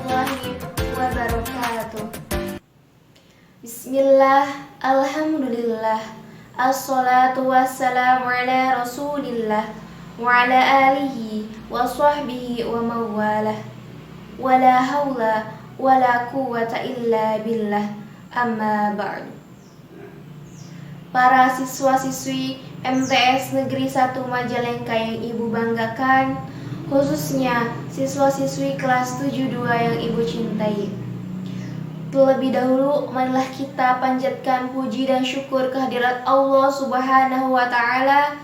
warahmatullahi wabarakatuh. Bismillah, alhamdulillah, assalatu wassalamu ala rasulillah wa ala alihi wa sahbihi wa mawalah. Wala hawla wala quwwata illa billah, amma ba'du. Para siswa-siswi MTS Negeri 1 Majalengka yang Ibu banggakan, khususnya siswa-siswi kelas 72 yang Ibu cintai. Terlebih dahulu, marilah kita panjatkan puji dan syukur kehadirat Allah Subhanahu wa Ta'ala,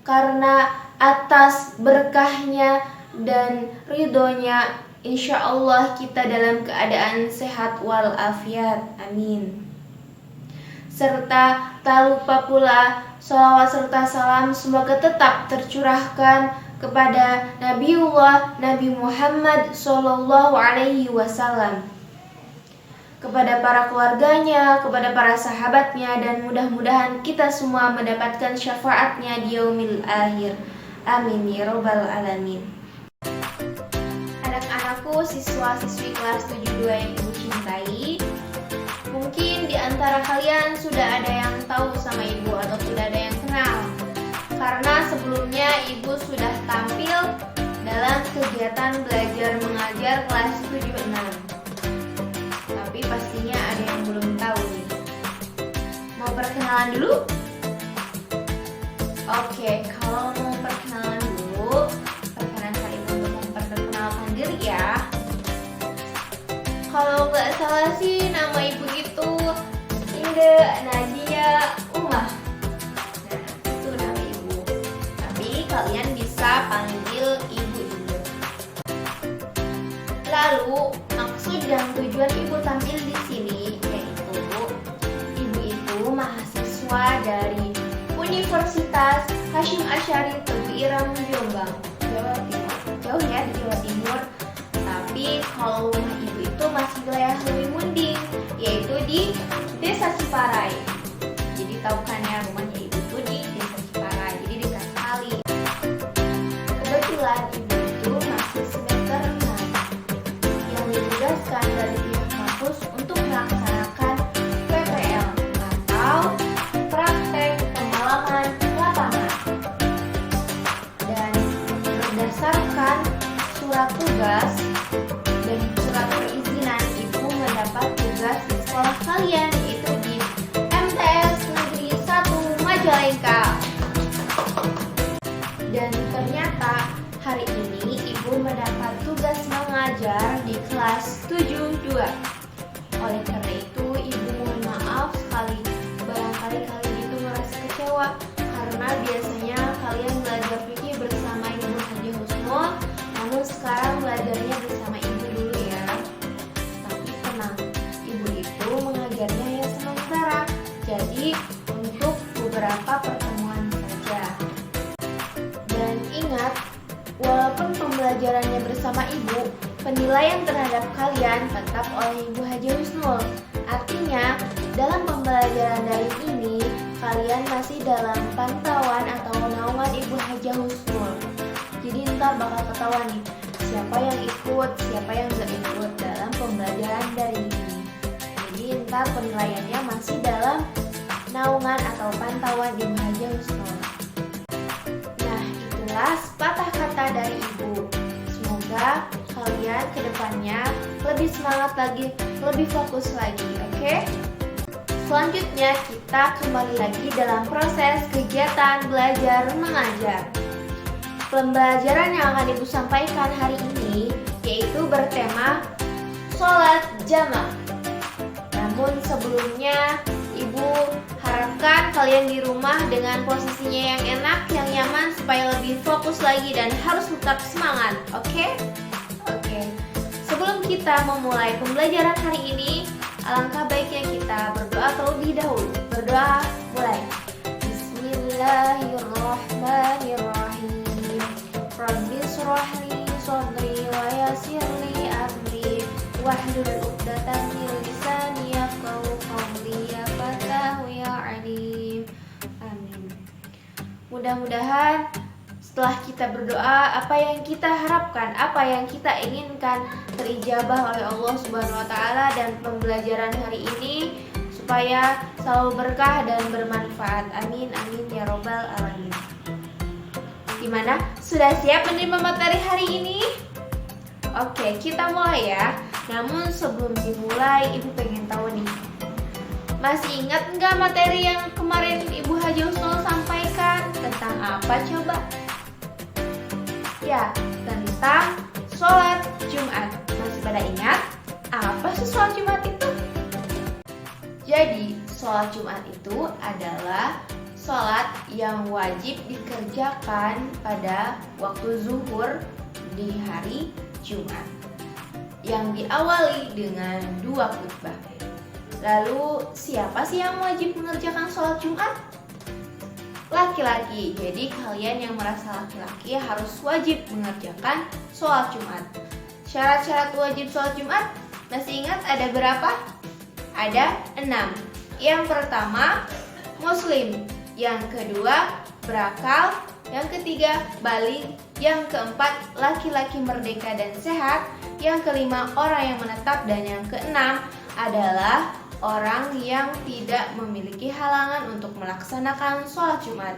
karena atas berkahnya dan ridhonya, insya Allah kita dalam keadaan sehat walafiat. Amin. Serta tak lupa pula sholawat serta salam semoga tetap tercurahkan kepada Nabiullah Nabi Muhammad Sallallahu Alaihi Wasallam, kepada para keluarganya, kepada para sahabatnya, dan mudah-mudahan kita semua mendapatkan syafaatnya di yaumil akhir. Amin ya robbal alamin. Anak-anakku, siswa-siswi kelas 72 yang Ibu cintai, mungkin di antara kalian sudah ada yang tahu sama Ibu atau sudah ada yang kenal, karena sebelumnya Ibu sudah tampil dalam kegiatan belajar mengajar kelas 76. Tapi pastinya ada yang belum tahu nih. Mau perkenalan dulu? Oke, kalau mau perkenalan dulu, perkenalkan Ibu untuk memperkenalkan diri ya. Kalau nggak salah sih nama Ibu itu Inde Nadia Umah. Nah, itu nama Ibu. Tapi kalian bisa panggil Ibu Inde. Lalu maksud dan tujuan Ibu tampil di sini yaitu Ibu itu mahasiswa dari Universitas Hasyim Asy'ari Teguh Ireng Jombang, Jawa Timur. Jauh ya di Jawa Timur. Tapi kalau rumah Ibu itu masih wilayah lebih munding, yaitu di Desa Ciparai. Jadi tahu kan ya, rumahnya Ibu itu di Desa Ciparai, jadi dekat sekali. Kebetulan Ibu itu masih semester 6 yang ditugaskan dari pihak kampus untuk melaksanakan PPL atau praktek pengalaman lapangan. Dan berdasarkan surat tugas dan surat perizinan, Ibu mendapat tugas di sekolah kalian, yaitu di MTS Negeri 1 Majalengka. Dan ternyata hari ini Ibu mendapat tugas mengajar di kelas 72. Oleh karena itu Ibu mohon maaf sekali barangkali kalian itu merasa kecewa, karena biasanya kalian belajar fikih bersama Ibu Haji Husnul, namun sekarang belajarnya bersama Ibu dulu ya. Tapi tenang, Ibu itu mengajarnya ya sementara, jadi untuk beberapa pertemuan saja. Dan ingat, walaupun pembelajarannya bersama Ibu, penilaian terhadap kalian tetap oleh Ibu Haji Husnul. Artinya, dalam pembelajaran daring ini, kalian masih dalam pantauan atau naungan Ibu Haji Husnul. Jadi ntar bakal ketahuan nih, siapa yang ikut, siapa yang gak ikut dalam pembelajaran daring ini. Jadi ntar penilaiannya masih dalam naungan atau pantauan Ibu Haji Husnul. Nah, itulah sepatah kata dari Ibu. Semoga kalian kedepannya lebih semangat lagi, lebih fokus lagi, oke? Selanjutnya kita kembali lagi dalam proses kegiatan belajar mengajar. Pembelajaran yang akan Ibu sampaikan hari ini yaitu bertema sholat jamaah. Namun sebelumnya Ibu harapkan kalian di rumah dengan posisinya yang enak, yang nyaman, supaya lebih fokus lagi dan harus tetap semangat, oke? Oke. Sebelum kita memulai pembelajaran hari ini, alangkah baiknya kita berdoa terlebih dahulu. Berdoa mulai. Bismillahirrahmanirrahim. Rabbi shrah li sadri wa yassir li amri wahlul 'uqdatam min lisani yafqahu qawli ya Fatahu ya Alim. Amin. Mudah-mudahan Setelah kita berdoa, apa yang kita harapkan, apa yang kita inginkan terijabah oleh Allah Subhanahu wa taala, dan pembelajaran hari ini supaya selalu berkah dan bermanfaat. Amin amin ya robbal alamin. Gimana? Sudah siap menerima materi hari ini? Oke, kita mulai ya. Namun sebelum dimulai, Ibu pengen tahu nih, masih ingat nggak materi yang kemarin Ibu Haji Husnul sampaikan? Tentang apa coba? Ya, tentang sholat Jumat. Masih pada ingat? Apa sih sholat Jumat itu? Jadi, sholat Jumat itu adalah sholat yang wajib dikerjakan pada waktu zuhur di hari Jumat, yang diawali dengan 2 khutbah. Lalu, siapa sih yang wajib mengerjakan sholat Jumat? Laki-laki. Jadi kalian yang merasa laki-laki harus wajib mengerjakan sholat Jumat. Syarat-syarat wajib sholat Jumat masih ingat ada berapa? Ada 6. Yang pertama, muslim. Yang kedua, berakal. Yang ketiga, baligh. Yang keempat, laki-laki merdeka dan sehat. Yang kelima, orang yang menetap. Dan yang keenam adalah orang yang tidak memiliki halangan untuk melaksanakan sholat Jumat.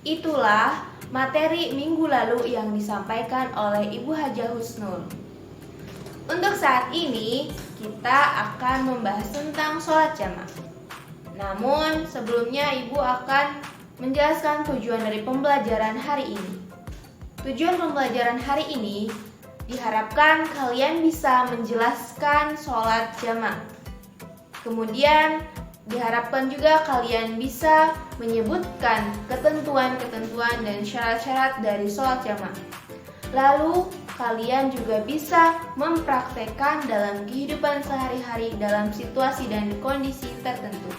Itulah materi minggu lalu yang disampaikan oleh Ibu Hajah Husnul. Untuk saat ini kita akan membahas tentang sholat jamaah. Namun sebelumnya Ibu akan menjelaskan tujuan dari pembelajaran hari ini. Tujuan pembelajaran hari ini diharapkan kalian bisa menjelaskan sholat jamaah. Kemudian diharapkan juga kalian bisa menyebutkan ketentuan-ketentuan dan syarat-syarat dari sholat jamaah. Lalu kalian juga bisa mempraktekkan dalam kehidupan sehari-hari dalam situasi dan kondisi tertentu.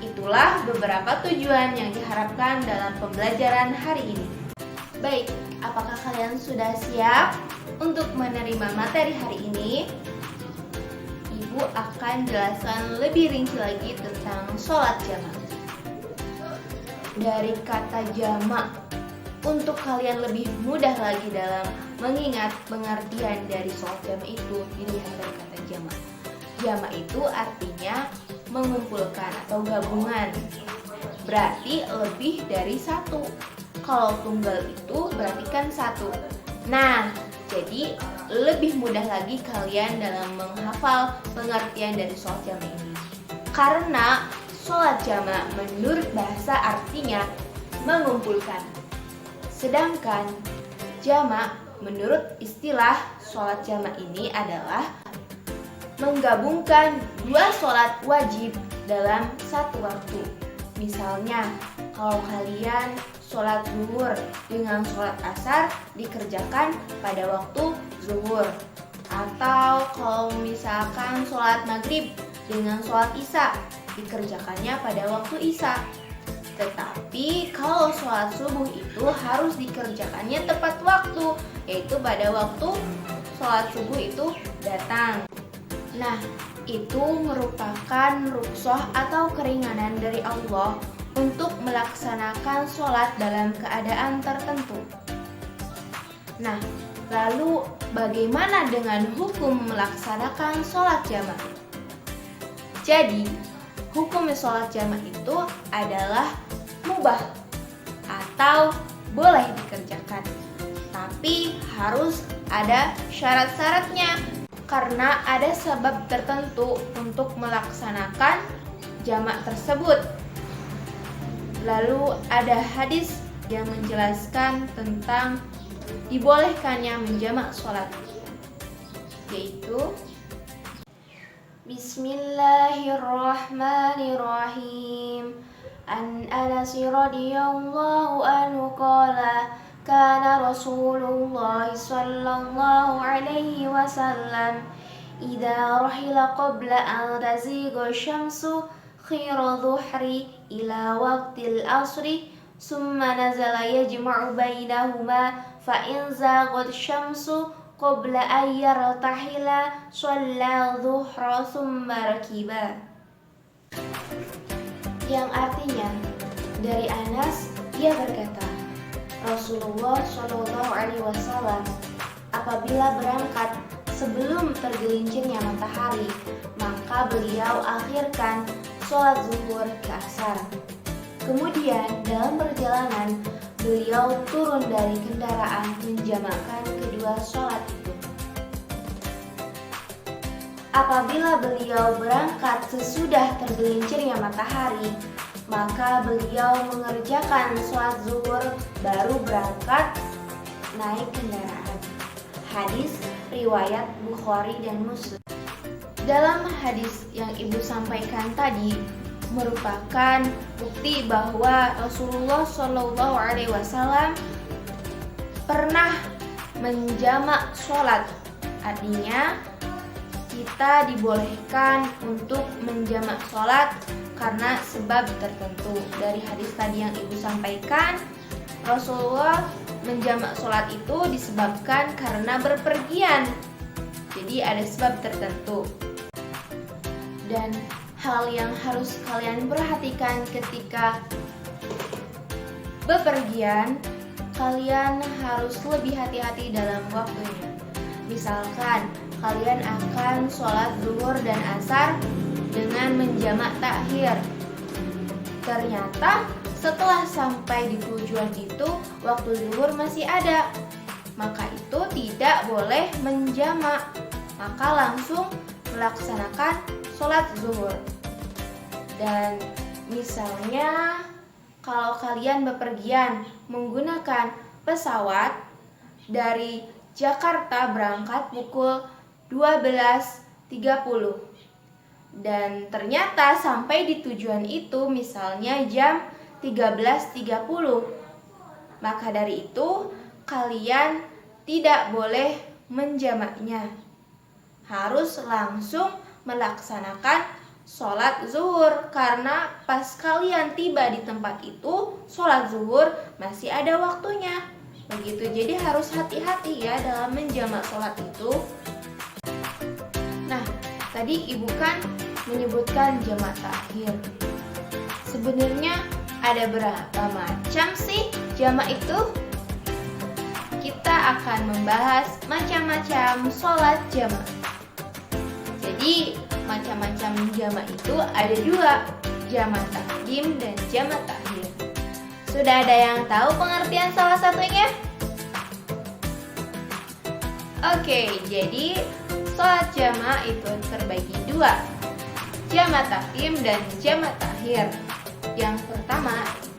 Itulah beberapa tujuan yang diharapkan dalam pembelajaran hari ini. Baik, apakah kalian sudah siap untuk menerima materi hari ini? Ibu akan jelaskan lebih rinci lagi tentang sholat jamaah. Dari kata jamak, untuk kalian lebih mudah lagi dalam mengingat pengertian dari sholat jamaah itu, dilihat dari kata jamak. Jamak itu artinya mengumpulkan atau gabungan, berarti lebih dari satu. Kalau tunggal itu berarti kan satu. Nah, jadi lebih mudah lagi kalian dalam menghafal pengertian dari sholat jamaah ini. Karena sholat jamaah menurut bahasa artinya mengumpulkan. Sedangkan jamaah menurut istilah sholat jamaah ini adalah menggabungkan 2 sholat wajib dalam satu waktu. Misalnya, kalau kalian sholat zuhur dengan sholat asar dikerjakan pada waktu zuhur, atau kalau misalkan sholat maghrib dengan sholat isya dikerjakannya pada waktu isya. Tetapi kalau sholat subuh itu harus dikerjakannya tepat waktu, yaitu pada waktu sholat subuh itu datang. Nah, itu merupakan rukhsah atau keringanan dari Allah untuk melaksanakan sholat dalam keadaan tertentu. Nah, lalu bagaimana dengan hukum melaksanakan sholat jamaah? Jadi, hukum sholat jamaah itu adalah mubah atau boleh dikerjakan, tapi harus ada syarat-syaratnya karena ada sebab tertentu untuk melaksanakan jamaah tersebut. Lalu ada hadis yang menjelaskan tentang dibolehkannya menjamak sholat, yaitu Bismillahirrahmanirrahim. An Anas radhiyallahu anhu qala kana Rasulullah sallallahu alaihi wasallam idza rahila qabla an tazigha syamsu khira dhuhri ila waqtil asri summa nazala yajma'u bainahuma fa in zaghat syamsu qabla an yartahila shalla dhuhra summa rakiba. Yang artinya, dari Anas ia berkata, Rasulullah Shallallahu Alaihi Wasallam apabila berangkat sebelum tergelincirnya matahari, maka beliau akhirkan sholat zuhur ke asar. Kemudian dalam perjalanan beliau turun dari kendaraan menjamakkan kedua sholat itu. Apabila beliau berangkat sesudah tergelincirnya matahari, maka beliau mengerjakan sholat zuhur baru berangkat naik kendaraan. Hadis riwayat Bukhari dan Muslim. Dalam hadis yang ibu sampaikan tadi merupakan bukti bahwa Rasulullah Shallallahu Alaihi Wasallam pernah menjamak sholat. Artinya kita dibolehkan untuk menjamak sholat karena sebab tertentu. Dari hadis tadi yang ibu sampaikan, Rasulullah menjamak sholat itu disebabkan karena berpergian. Jadi ada sebab tertentu. Dan hal yang harus kalian perhatikan ketika bepergian, kalian harus lebih hati-hati dalam waktunya. Misalkan kalian akan sholat zuhur dan asar dengan menjamak takhir. Ternyata setelah sampai di tujuan itu waktu zuhur masih ada, maka itu tidak boleh menjamak, maka langsung melaksanakan sholat zuhur. Dan misalnya kalau kalian bepergian menggunakan pesawat dari Jakarta berangkat pukul 12.30 dan ternyata sampai di tujuan itu misalnya jam 13.30, maka dari itu kalian tidak boleh menjamaknya, harus langsung melaksanakan sholat zuhur, karena pas kalian tiba di tempat itu sholat zuhur masih ada waktunya. Begitu, jadi harus hati-hati ya dalam menjamak sholat itu. Nah, tadi ibu kan menyebutkan jamak takhir. Sebenarnya ada berapa macam sih jamak itu? Kita akan membahas macam-macam sholat jamak. Jadi macam-macam jamak itu ada dua, jamak takdim dan jamak takhir. Sudah ada yang tahu pengertian salah satunya? Oke, jadi sholat jamak itu terbagi dua, jamak takdim dan jamak takhir. Yang pertama,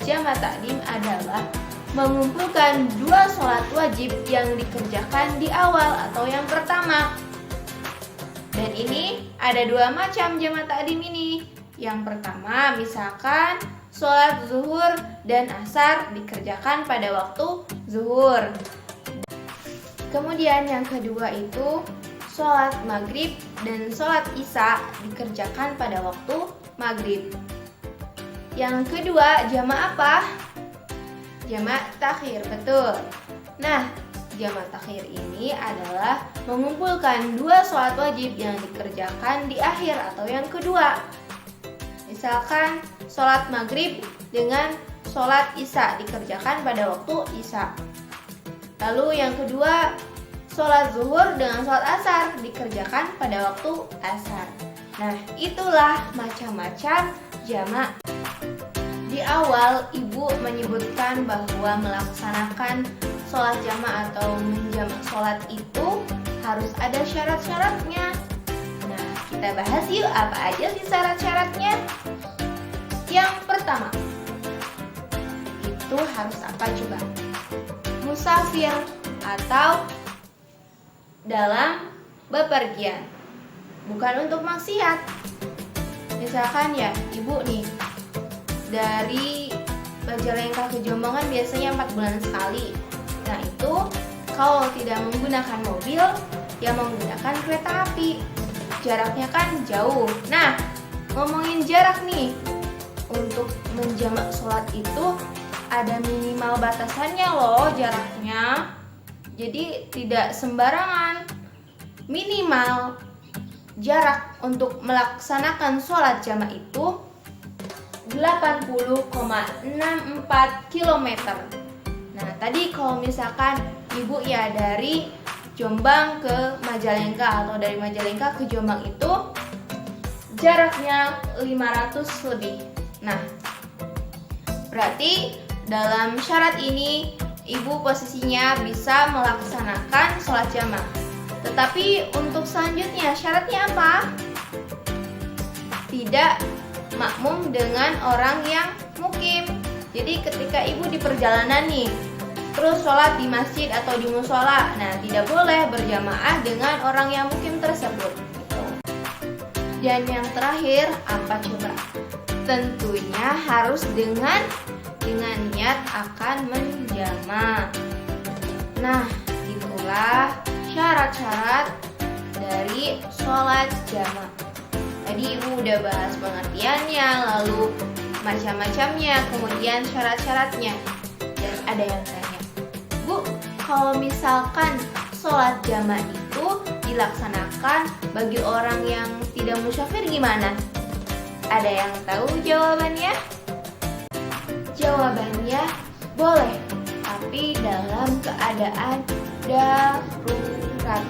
jamak takdim adalah mengumpulkan dua sholat wajib yang dikerjakan di awal atau yang pertama. Dan ini ada dua macam jamak takdim ini. Yang pertama, misalkan sholat zuhur dan asar dikerjakan pada waktu zuhur. Kemudian yang kedua itu sholat maghrib dan sholat isya dikerjakan pada waktu maghrib. Yang kedua, jamak apa? Jamak takhir, betul. Nah, jamak takhir ini adalah mengumpulkan dua sholat wajib yang dikerjakan di akhir atau yang kedua. Misalkan sholat maghrib dengan sholat isya dikerjakan pada waktu isya. Lalu yang kedua, sholat zuhur dengan sholat asar dikerjakan pada waktu asar. Nah, itulah macam-macam jamak. Di awal ibu menyebutkan bahwa melaksanakan sholat jamak atau menjamak sholat itu harus ada syarat-syaratnya. Nah, kita bahas yuk apa aja sih syarat-syaratnya. Yang pertama, itu harus apa coba? Musafir atau dalam bepergian, bukan untuk maksiat. Misalkan ya, ibu nih dari Majalengka ke Jombang kan biasanya 4 bulan sekali. Nah itu kalau tidak menggunakan mobil, ya menggunakan kereta api. Jaraknya kan jauh. Nah, ngomongin jarak nih, untuk menjamak sholat itu ada minimal batasannya loh jaraknya. Jadi tidak sembarangan. Minimal jarak untuk melaksanakan sholat jamak itu 80,64 km. Nah, tadi kalau misalkan ibu ya dari Jombang ke Majalengka atau dari Majalengka ke Jombang itu jaraknya 500 lebih. Nah, berarti dalam syarat ini ibu posisinya bisa melaksanakan sholat jamaah. Tetapi untuk selanjutnya syaratnya apa? Tidak makmum dengan orang yang mukim. Jadi ketika ibu di perjalanan nih, terus sholat di masjid atau di musola, nah tidak boleh berjamaah dengan orang yang mukim tersebut. Dan yang terakhir apa coba? Tentunya harus dengan niat akan menjama. Nah, itulah syarat-syarat dari sholat jamaah. Tadi ibu udah bahas pengertiannya, lalu macam-macamnya, kemudian syarat-syaratnya. Dan ada yang tanya, Bu, kalau misalkan sholat jamaah itu dilaksanakan bagi orang yang tidak musyafir gimana? Ada yang tahu jawabannya? Jawabannya boleh, tapi dalam keadaan darurat.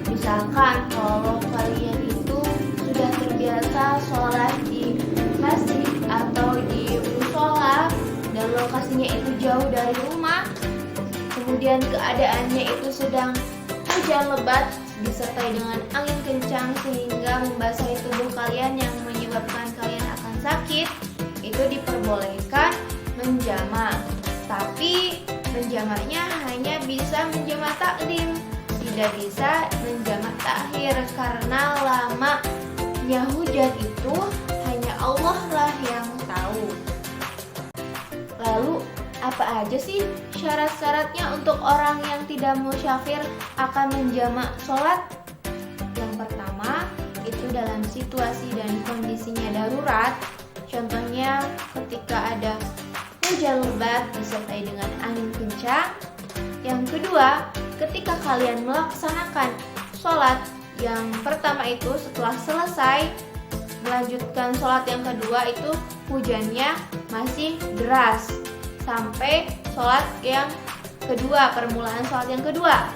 Misalkan kalau kalian itu sudah terbiasa sholat di masjid atau di musola dan lokasinya itu jauh dari rumah, kemudian keadaannya itu sedang hujan lebat disertai dengan angin kencang sehingga membasahi tubuh kalian yang menyebabkan kalian akan sakit, itu diperbolehkan menjama. Tapi menjamaknya hanya bisa menjama takdim, tidak bisa menjama takhir karena lamanya hujan itu hanya Allah lah yang tahu. Lalu apa aja sih syarat-syaratnya untuk orang yang tidak musyafir akan menjamak sholat? Yang pertama, itu dalam situasi dan kondisinya darurat. Contohnya ketika ada hujan lebat disertai dengan angin kencang. Yang kedua, ketika kalian melaksanakan sholat yang pertama itu setelah selesai melanjutkan sholat yang kedua itu hujannya masih deras sampai sholat yang kedua, permulaan sholat yang kedua.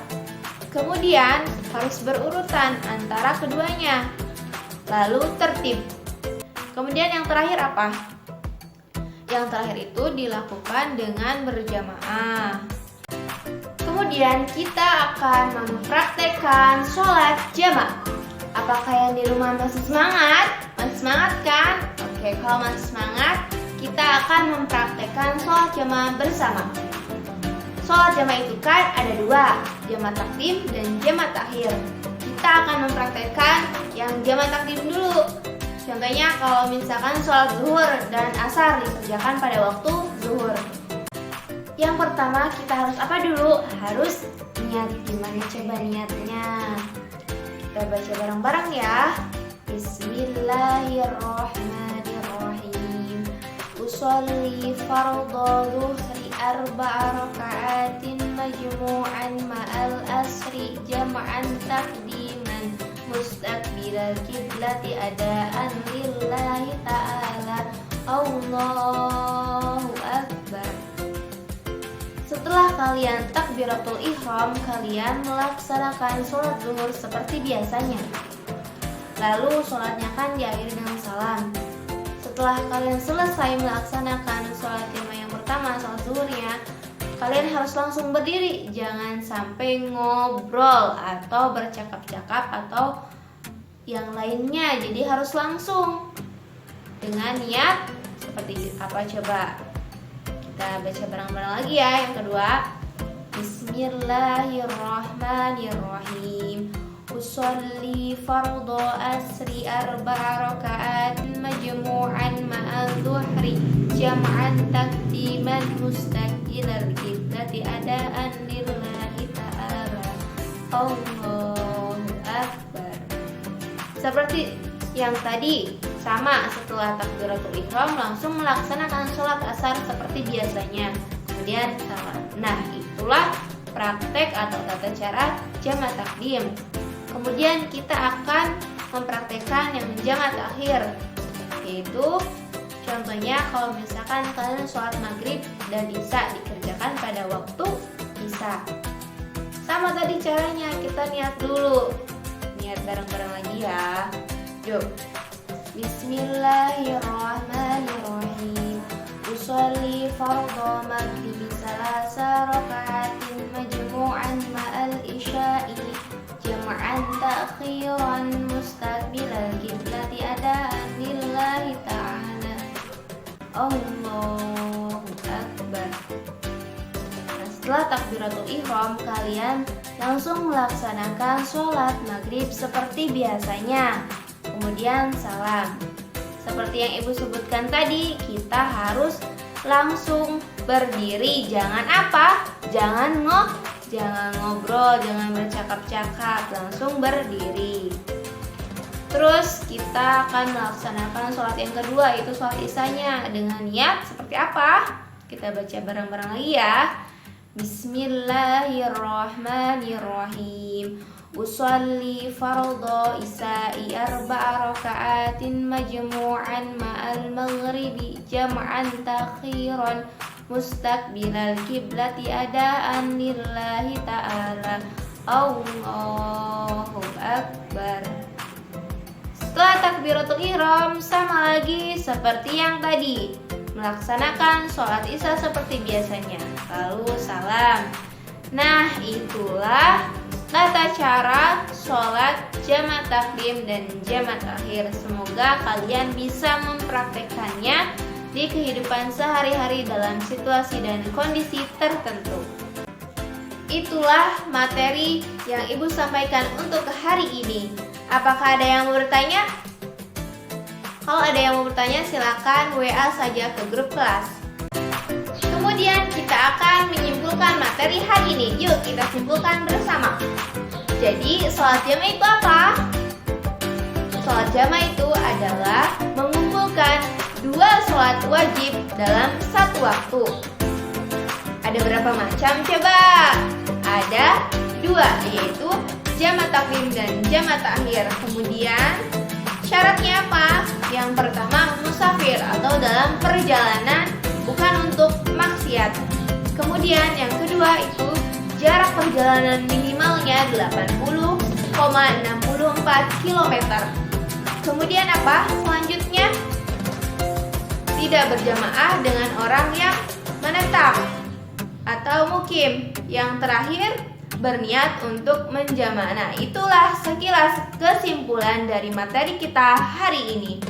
Kemudian harus berurutan antara keduanya, lalu tertib. Kemudian yang terakhir apa? Yang terakhir itu dilakukan dengan berjamaah. Kemudian kita akan mempraktekkan sholat jamaah. Apakah yang di rumah masih semangat? Masih semangat kan? Oke, kalau masih semangat, kita akan mempraktekkan sholat jamaah bersama. Sholat jamaah itu kan ada dua, jamaah takdim dan jamaah takhir. Kita akan mempraktekkan yang jamaah takdim dulu. Contohnya kalau misalkan sholat zuhur dan asar dikerjakan pada waktu zuhur. Yang pertama kita harus apa dulu? Harus niat. Gimana coba niatnya? Kita baca bareng-bareng ya. Bismillahirrahmanirrahim. Usolli fardhu dhuhri arba'a raka'atin majmu'an ma'al asri jam'an taqdiman mustaqbilal kiblati adaan lillahi ta'ala. Allahu akbar. Setelah kalian takbiratul ihram, kalian melaksanakan sholat zuhur seperti biasanya. Lalu sholatnya kan diakhiri dengan salam. Setelah kalian selesai melaksanakan sholat jamaah yang pertama, sholat zuhurnya, kalian harus langsung berdiri. Jangan sampai ngobrol atau bercakap-cakap atau yang lainnya. Jadi harus langsung dengan niat seperti apa coba? Kita baca bareng-bareng lagi ya. Yang kedua, Bismillahirrahmanirrahim. Usolli fardhu asri arba'a raka'atin majmu'an ma'al dhuhri jam'an taqdiman mustaqilal kiblati adaan lillahi ta'ala. Allahu akbar. Seperti yang tadi, sama setelah takbiratul ihram langsung melaksanakan sholat asar seperti biasanya. Kemudian salam. Nah, itulah praktek atau tata cara jamaah takdim. Kemudian kita akan mempraktekkan yang jamaah takhir, yaitu Contohnya kalau misalkan kalian sholat maghrib dan isya dikerjakan pada waktu isya. Sama tadi caranya, kita niat dulu. Niat bareng-bareng lagi ya. Yuk. Bismillahirrahmanirrahim. Usolli fardhu maghribi salasa raka'atin majmu'an ma'al isya'i jam'an ta'khiran mustaqbilal qiblati adaan lillahi ta'ala. Allahu Akbar. Setelah takbiratul ihram, kalian langsung melaksanakan sholat maghrib seperti biasanya. Kemudian salam. Seperti yang ibu sebutkan tadi, kita harus langsung berdiri. Jangan apa? Jangan ngobrol, jangan bercakap-cakap. Langsung berdiri. Terus kita akan melaksanakan sholat yang kedua, yaitu sholat isyanya. Dengan niat seperti apa? Kita baca bareng-bareng lagi ya. Bismillahirrahmanirrahim. Usolli fardhu isya'i arba'a raka'atin majmu'an ma'al maghribi jam'an takhiran mustaqbilal qiblati adaan lillahi ta'ala. Allahu Akbar. Setelah takbiratul ihram, sama lagi seperti yang tadi, melaksanakan sholat isya seperti biasanya, lalu salam. Nah, itulah tata cara sholat jamak takdim dan jamak takhir. Semoga kalian bisa mempraktekkannya di kehidupan sehari-hari dalam situasi dan kondisi tertentu. Itulah materi yang ibu sampaikan untuk hari ini. Apakah ada yang mau bertanya? Kalau ada yang mau bertanya, silakan WA saja ke grup kelas. Kemudian kita akan menyimpulkan materi hari ini. Yuk kita simpulkan bersama. Jadi sholat jamaah itu apa? Sholat jamaah itu adalah mengumpulkan dua sholat wajib dalam satu waktu. Ada berapa macam coba? Ada dua, yaitu jamak takdim dan jamak takhir. Kemudian syaratnya apa? Yang pertama musafir atau dalam perjalanan, bukan untuk maksiat. Kemudian yang kedua itu jarak perjalanan minimalnya 80,64 km. Kemudian apa? Selanjutnya tidak berjamaah dengan orang yang menetap atau mukim. Yang terakhir berniat untuk menjamaah. Nah, itulah sekilas kesimpulan dari materi kita hari ini.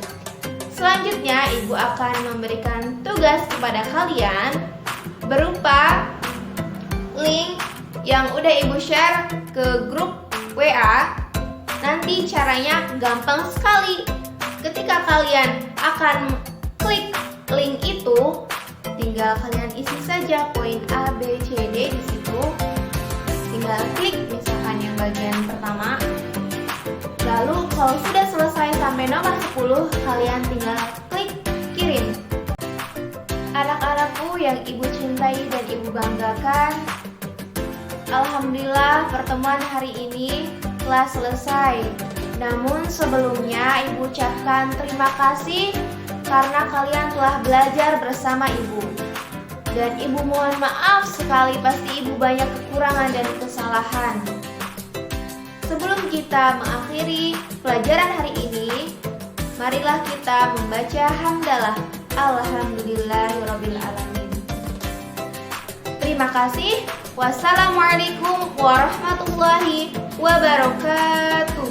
Selanjutnya, ibu akan memberikan tugas kepada kalian berupa link yang udah ibu share ke grup WA. Nanti caranya gampang sekali. Ketika kalian akan klik link itu, tinggal kalian isi saja poin A, B, C, D di situ. Tinggal klik misalkan yang bagian pertama. Lalu kalau sudah selesai sampai nomor 10, kalian tinggal klik kirim. Anak-anakku yang ibu cintai dan ibu banggakan, alhamdulillah pertemuan hari ini telah selesai. Namun sebelumnya ibu ucapkan terima kasih karena kalian telah belajar bersama ibu. Dan ibu mohon maaf sekali, pasti ibu banyak kekurangan dan kesalahan. Sebelum kita mengakhiri pelajaran hari ini, marilah kita membaca hamdalah. Alhamdulillahirabbil alamin. Terima kasih. Wassalamualaikum warahmatullahi wabarakatuh.